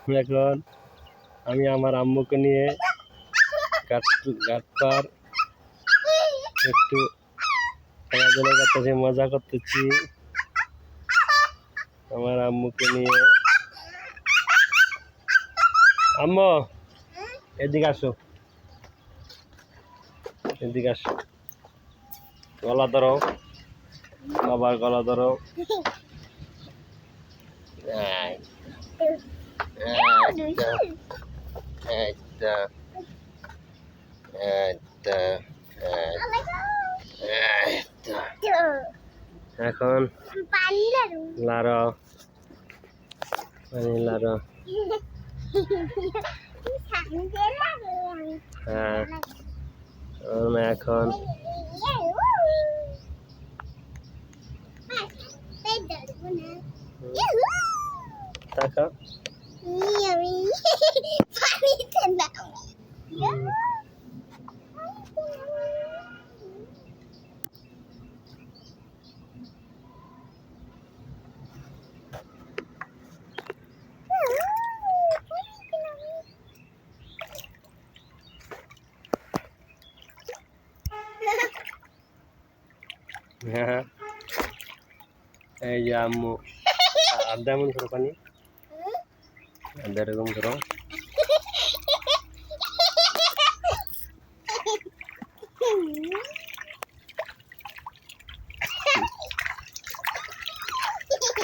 এখন আমি আমার আম্মুকে নিয়ে ঘাট পার একটু খেলাধুলা করতেছি, মজা করতেছি আমার আম্মুকে নিয়ে। আম্মু এদিকে আসো, এদিকে আসো, গলা ধরো, বাবার গলা ধরো। এখন লারো লারো, হ্যাঁ এখন টাকা হ্যাঁ এই যে আম্মু আড্ডা এমন করো, পানি আড্ডা এরকম করো।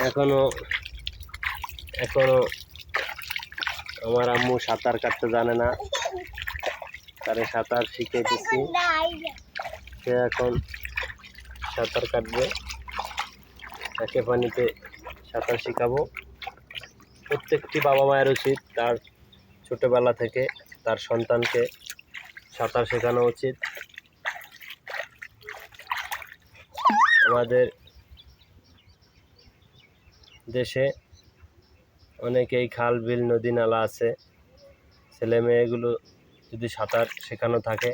এখনো আমার আম্মু সাঁতার কাটতে জানে না, তারে সাঁতার শিখাইতেছি, সে এখন সাঁতার কাটবে, তাকে পানিতে সাঁতার শিখাবো। প্রত্যেকটি বাবা মায়ের উচিত তার ছোটবেলা থেকে তার সন্তানকে সাঁতার শেখানো উচিত। আমাদের দেশে অনেকেই খাল বিল নদী নালা আছে, ছেলে মেয়েগুলো যদি সাঁতার শেখানো থাকে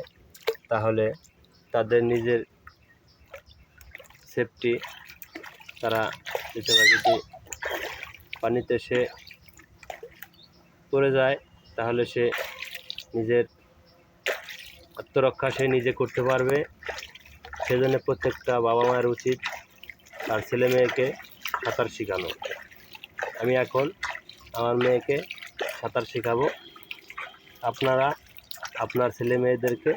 তাহলে তাদের নিজের সেফটি তারা দিতে পারে। যদি পানিতে সে পড়ে যায় তাহলে সে নিজের আত্মরক্ষা সে নিজে করতে পারবে। সেজন্য প্রত্যেকটা বাবা মায়ের উচিত তার ছেলে মেয়েকে সাঁতার শেখানো। আমি এখন আমার মেয়েকে সাঁতার শেখাবো। আপনারা আপনার ছেলে মেয়েদেরকে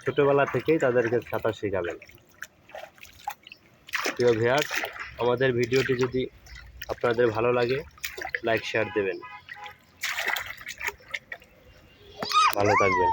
ছোটোবেলা থেকেই তাদেরকে সাঁতার শেখাবেন। প্রিয় ভিউয়ার্স, আমাদের ভিডিওটি যদি আপনাদের ভালো লাগে লাইক শেয়ার দেবেন। ভালো থাকবেন।